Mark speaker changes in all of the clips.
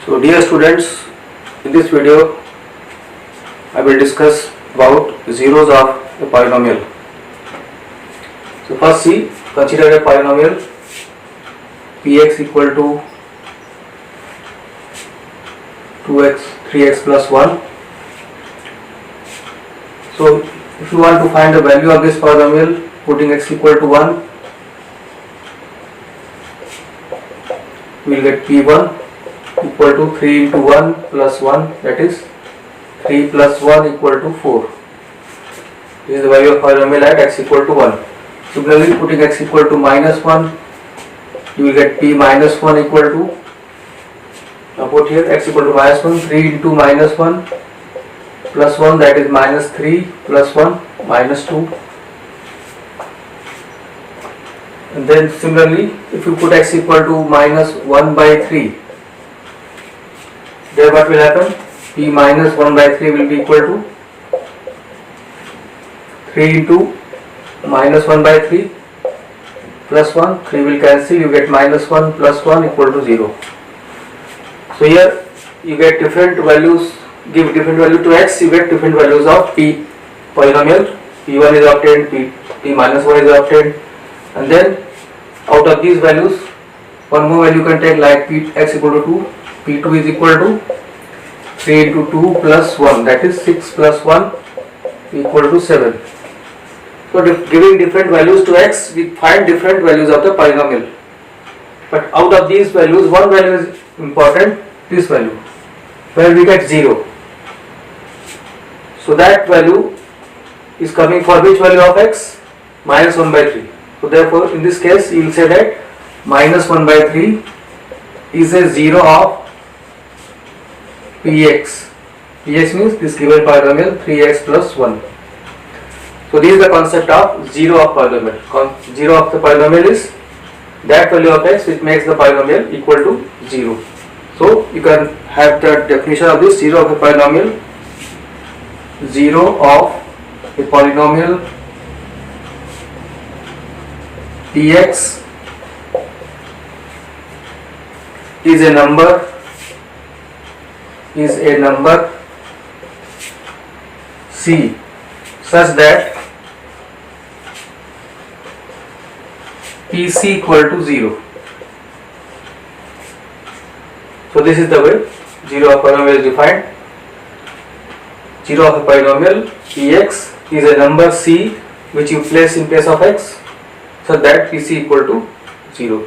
Speaker 1: So dear students, in this video I will discuss about zeros of a polynomial. So first see, consider a polynomial px equal to 2x 3x plus 1. So if you want to find the value of this polynomial, putting x equal to 1, we will get p1 equal to 3 into 1 plus 1, that is 3 plus 1 equal to 4. This is the value of polynomial at x equal to 1. Similarly, putting x equal to minus 1, you will get p minus 1 equal to, now put here x equal to minus 1, 3 into minus 1 plus 1, that is minus 3 plus 1 minus 2. And then similarly, if you put x equal to minus 1 by 3, there what will happen? P minus 1 by 3 will be equal to 3 into minus 1 by 3 plus 1, 3 will cancel, you get minus 1 plus 1 equal to 0. So here you get different values, give different value to x, you get different values of p polynomial. p1 is obtained, p minus 1 is obtained, and then out of these values one more value you can take, like x equal to 2, p2 is equal to 3 into 2 plus 1, that is 6 plus 1 equal to 7. So giving different values to x, we find different values of the polynomial. But out of these values, one value is important, this value, where we get 0. So that value is coming for which value of x? Minus 1 by 3. So therefore, in this case, you will say that minus 1 by 3 is a 0 of px. Px means this given polynomial 3x plus 1. So this is the concept of 0 of polynomial. 0 of the polynomial is that value of x which makes the polynomial equal to 0. So you can have the definition of this: 0 of a polynomial. 0 of a polynomial px is a number c such that pc equal to 0. So this is the way 0 of polynomial is defined. 0 of a polynomial px is a number c which you place in place of x so that pc equal to 0.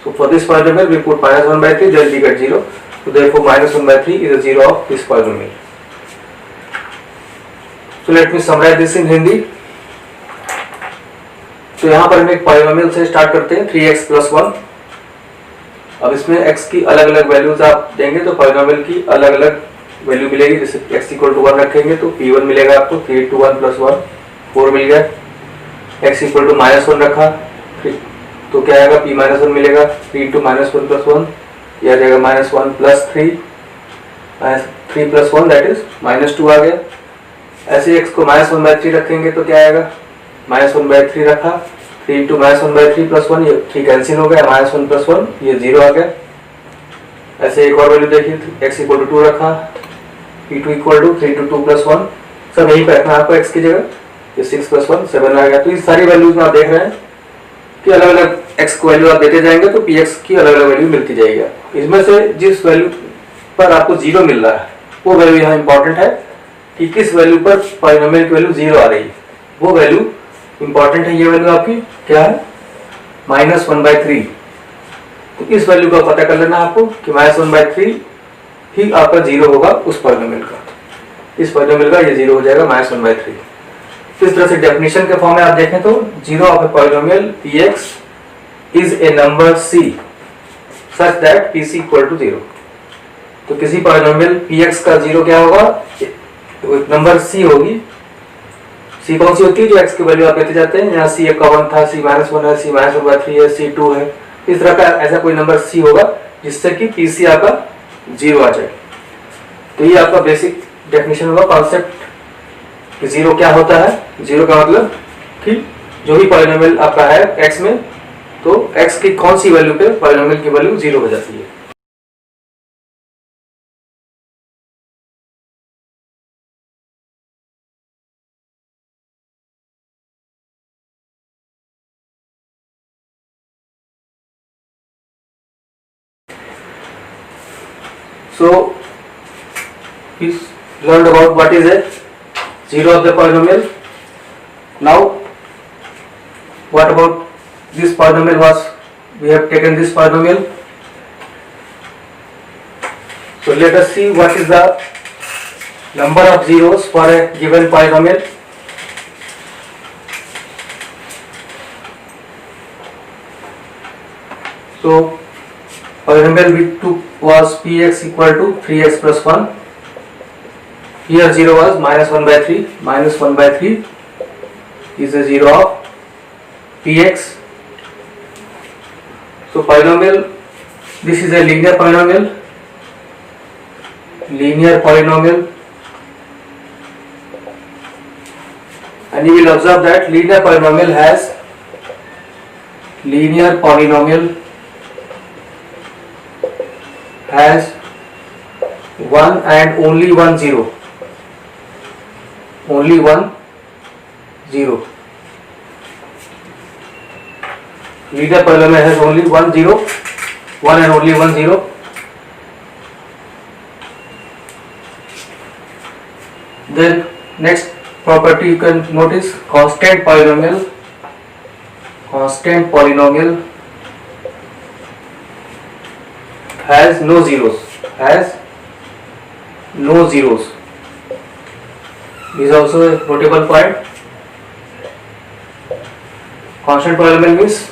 Speaker 1: So for this polynomial we put minus 1 by 3, then we get 0. So therefore minus 1 by 3 is a 0 of this polynomial. So let me summarize this in Hindi. तो यहाँ पर हम एक polynomial से start करते हैं 3x plus 1. अब इसमें x की अलग अलग वैल्यूज आप देंगे तो पॉलिनोमियल की अलग अलग वैल्यू मिलेगी. जैसे x इक्वल टू 1 रखेंगे तो p1 मिलेगा आपको, 3 into 1 plus 1 4 मिल गया. x इक्वल टू माइनस 1 रखा तो क्या आएगा? p माइनस 1 मिलेगा. 3 into माइनस 1 plus 1 यह आ जाएगा minus 1 plus 3 plus 1 that is minus 2 आ गया. ऐसे x को माइनस 1 by 3 रखेंगे तो क्या आएगा? माइनस 1 by 3 रखा, 3 into माइनस 1 by 3 plus 1, ये 3 कैंसिल हो गया, माइनस 1 plus 1 ये 0 आ गया. ऐसे एक और वैल्यू देखिए, x इक्वल टू 2 रखा, p2 equal to 3 into 2 plus 1, सब यही पे रखना आपको x की जगह, ये 6 plus 1 7 आ गया. तो ये सारी वैल्यूज में आप देख रहे हैं कि अलग अलग x को वैल्यू आप देते जाएंगे तो px की अलग अलग वैल्यू मिलती जाएगी. इसमें से जिस वैल्यू पर आपको 0 मिल रहा है वो वैल्यू यहाँ इंपॉर्टेंट है कि किस वैल्यू पर पॉलिनोमियल की वैल्यू 0 आ रही है, वो वैल्यू इंपॉर्टेंट है. ये वैल्यू आपकी क्या है? Minus 1 by 3. तो इस वैल्यू का पता कर लेना आपको कि माइनस 1 by 3 ही आपका 0 होगा उस पॉलिनोमियल का. इस पॉलिनोमियल का ये 0 हो जाएगा माइनस 1 by 3. तो इस तरह से डेफिनेशन के फॉर्म में आप देखें तो 0 of a polynomial px is a number c such that pc equal to 0. तो किसी पॉलिनोमियल px का 0 क्या होगा? नंबर c होगी. c कौन सी होती है? जो x की वैल्यू आप लेते जाते हैं. यहाँ c का 1 था, c माइनस 1 है, c माइनस 1 by 3 है, c 2 है. इस तरह का ऐसा कोई नंबर c होगा जिससे कि pc आपका 0 आ जाए. तो ये आपका बेसिक डेफिनेशन होगा, कॉन्सेप्ट कि 0 क्या होता है. 0 का मतलब कि जो भी पॉलिनोमियल आपका है x में, तो x की कौन सी वैल्यू पे पॉलिनोमियल की वैल्यू 0 हो जाती है. So we learned about what is a zero of the polynomial. Now what about this polynomial was, we have taken this polynomial. So let us see what is the number of zeros for a given polynomial. So polynomial we took was px equal to 3x plus 1. Here 0 was minus 1 by 3. Minus 1 by 3 is a 0 of px. So polynomial, this is a linear polynomial. Linear polynomial, and you will observe that linear polynomial has one and only one zero. Only one zero. Linear polynomial has only one zero, one and only one zero. Then next property you can notice, constant polynomial. Constant polynomial has no zeros. Has no zeros. This is also a notable point. Constant polynomial means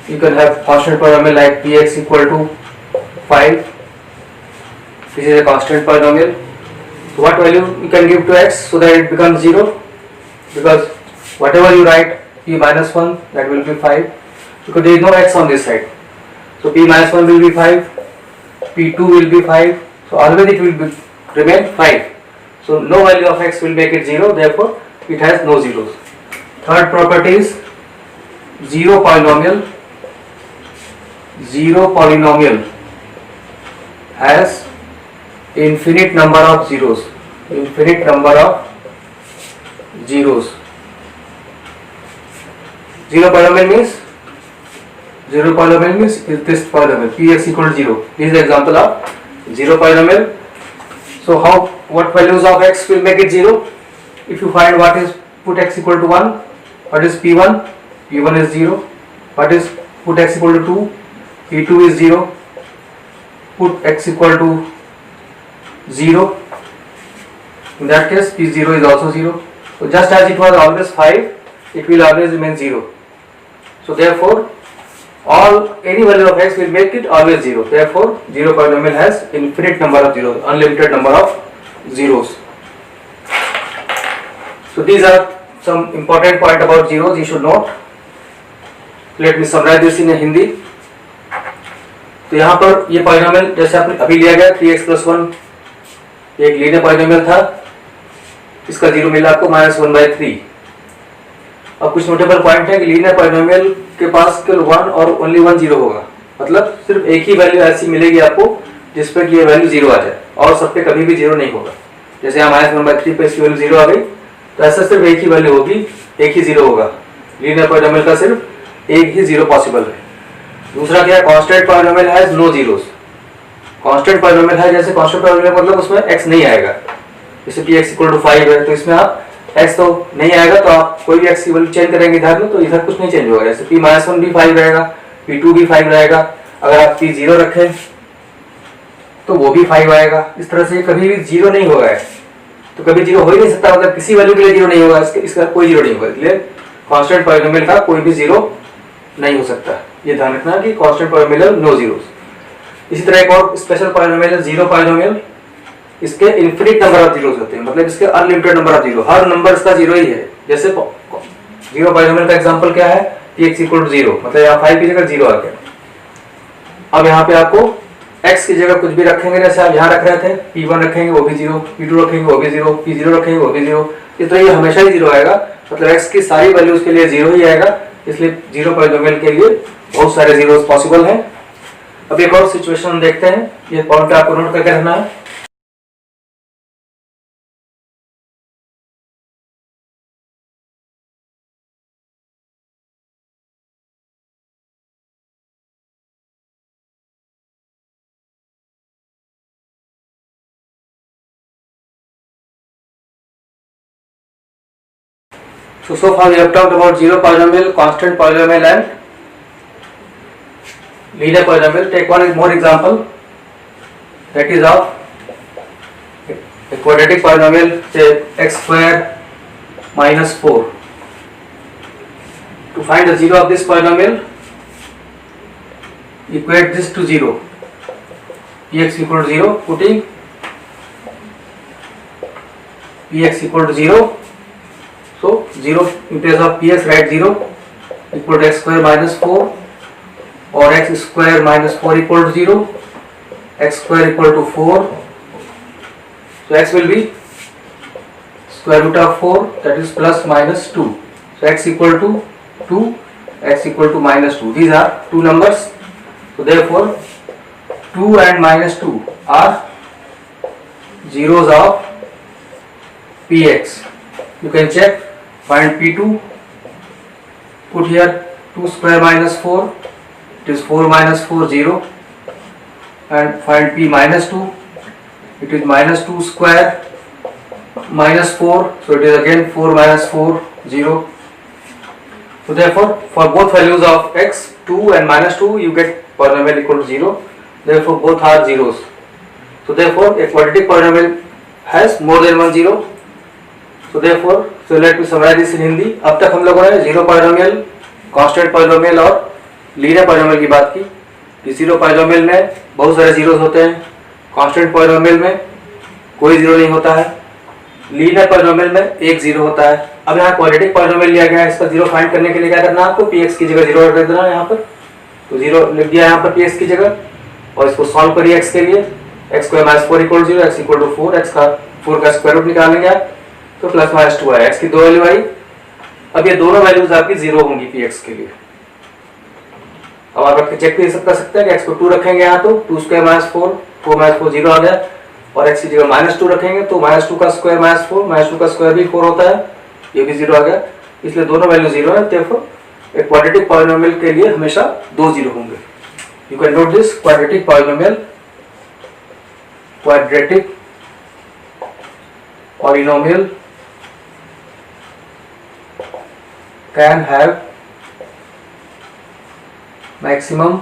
Speaker 1: you can have constant polynomial like px equal to 5. This is a constant polynomial. So what value you can give to x so that it becomes 0? Because whatever you write p minus 1, that will be 5, because there is no x on this side. So p minus 1 will be 5, p2 will be 5, so always it will remain 5. So no value of x will make it 0, therefore it has no zeros. Third property is zero polynomial. Zero polynomial has infinite number of zeros. Infinite number of zeros. Zero polynomial means is this polynomial px equal to 0. This is the example of zero polynomial. So what values of x will make it 0? If you find what is put x equal to 1, what is p1? p1 is 0. What is put x equal to 2? p2 is 0. Put x equal to 0. In that case p0 is also 0. So just as it was always 5, it will always remain 0. So therefore any value of x will make it always 0. Therefore zero polynomial has infinite number of zeros, unlimited number of zeros. So these are some important point about zeros you should note. Let me summarize this in Hindi. तो यहाँ पर ये polynomial जैसे आपने अभी लिया गया 3x plus 1, ये एक लीनियर पॉलिनोमियल था, इसका जीरो मिला आपको -1/3. अब कुछ नोटेबल पॉइंट है कि लीनियर पॉलिनोमियल के पास केवल 1 और ओनली 1 जीरो होगा, मतलब सिर्फ एक ही वैल्यू ऐसी मिलेगी आपको जिस पे कि ये वैल्यू जीरो आ जाए, और सब पे कभी भी जीरो नहीं होगा. जैसे यहाँ -1/3 पे इसकी वैल्यू जीरो आ गई, तो ऐसा सिर्फ एक ही वैल्यू होगी, एक ही जीरो होगा. लीनियर पॉलिनोमियल का सिर्फ एक ही जीरो पॉसिबल है. दूसरा क्या है, constant polynomial has no zeros. Constant polynomial है, जैसे कांस्टेंट पॉलिनोमियल मतलब उसमें x नहीं आएगा. जैसे px = 5 है, तो इसमें आप x तो नहीं आएगा, तो आप कोई भी x की वैल्यू चेंज करेंगे इधर में, तो इधर कुछ नहीं चेंज होगा. जैसे p-1 भी 5 रहेगा, p2 भी 5 रहेगा. अगर आप p0 रखें तो वो भी 5 आएगा. इस तरह से कभी भी जीरो नहीं होगा, तो कभी जीरो हो ही नहीं सकता, मतलब किसी वैल्यू के लिए जीरो नहीं होगा, इसका कोई जीरो नहीं होगा. इसलिए कांस्टेंट पॉलिनोमियल का कोई भी जीरो नहीं हो सकता. ये ध्यान रखना कि कांस्टेंट पॉलिनोमियल नो जीरोस. इसी तरह एक और स्पेशल पॉलिनोमियल है जीरो पॉलिनोमियल. इसके इनफिनिट नंबर ऑफ जीरोस होते हैं, मतलब इसके unlimited number of zero, her number इसका जीरो ही है. जैसे जीरो पॉलिनोमियल का एग्जांपल क्या है, x = 0, मतलब यहाँ 5 की जगह 0 आ गया. अब यहाँ पे आपको x की जगह कुछ भी रखेंगे, जैसे आप यहाँ रख रहे थे p1 रखेंगे वो भी 0, p2 रखेंगे वो भी 0, p0 रखेंगे वो भी 0, तो ये हमेशा ही 0 आएगा. मतलब x की सारी वैल्यूज के लिए 0 ही आएगा. इसलिए जीरो पॉलिनोमियल के लिए बहुत सारे जीरोस पॉसिबल हैं. अब एक और सिचुएशन देखते हैं, ये पॉइंट आपको नोट करके रखना है. So far we have talked about zero polynomial, constant polynomial and linear polynomial. Take one more example, that is of a quadratic polynomial, say x square minus 4. To find the zero of this polynomial, equate this to 0. Px equal to 0, putting Px equal to 0. So 0 in place of Px, write 0 equal to x square minus 4, or x square minus 4 equal to 0, x square equal to 4. So x will be square root of 4, that is plus minus 2. So x equal to 2, x equal to minus 2. These are two numbers. So therefore 2 and minus 2 are zeros of Px. You can check, find P2, put here 2 square minus 4, it is 4 minus 4, 0, and find P minus 2, it is minus 2 square minus 4, so it is again 4 minus 4, 0. So therefore for both values of x, 2 and minus 2, you get polynomial equal to 0. Therefore both are zeros. So therefore a quadratic polynomial has more than one zero. So therefore, so let me summarize this in Hindi. अब तक हम लोगों ने zero polynomial, constant polynomial और linear polynomial की बात की. Zero polynomial में बहुत सारे जीरोस होते हैं, कांस्टेंट पॉलिनोमियल में कोई जीरो नहीं होता है, लीनियर पॉलिनोमियल में एक जीरो होता है. अब यहाँ क्वाड्रेटिक पॉलिनोमियल लिया गया है, इसका जीरो फाइंड करने के लिए क्या करना है आपको, px की जगह जीरो रख देना है यहाँ पर. तो जीरो लिख दिया यहाँ पर px की जगह, और इसको सॉल्व करिए x के लिए. x square minus 4 equal to 0, x equal to 4, x का 4 का स्क्वायर रूट निकालेंगे आप, तो प्लस माइनस 2 आया. x की दो वैल्यू आई. अब ये दोनों वैल्यूज आपकी जीरो होंगी px के लिए. अब आप रख चेक कर सकते हैं कि x को 2 रखेंगे यहाँ, तो 2 स्क्वायर माइनस 4, 4 माइनस 4 0 आ गया, और x की जगह माइनस 2 रखेंगे तो माइनस 2 का स्क्वायर माइनस 4, माइनस 2 का स्क्वायर भी 4 होता है, ये भी 0 आ गया. इसलिए दोनों वैल्यू 0 है. therefore एक क्वाड्रेटिक पॉलिनोमियल के लिए हमेशा दो जीरो होंगे. You can note this, quadratic polynomial, quadratic polynomial can have maximum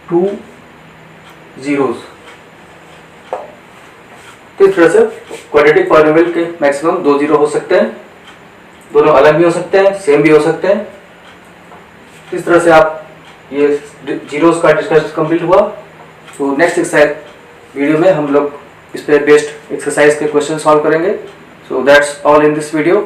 Speaker 1: 2 zeros. तो इस तरह से क्वाड्रेटिक पॉलिनोमियल के मैक्सिमम 2 जीरो हो सकते हैं. दोनों अलग भी हो सकते हैं, सेम भी हो सकते हैं. इस तरह से आप ये जीरोस का डिस्कशन कंप्लीट हुआ. तो नेक्स्ट एक्सरसाइज वीडियो में हम लोग इस पे बेस्ड एक्सरसाइज के क्वेश्चन सॉल्व करेंगे. So that's all in this video.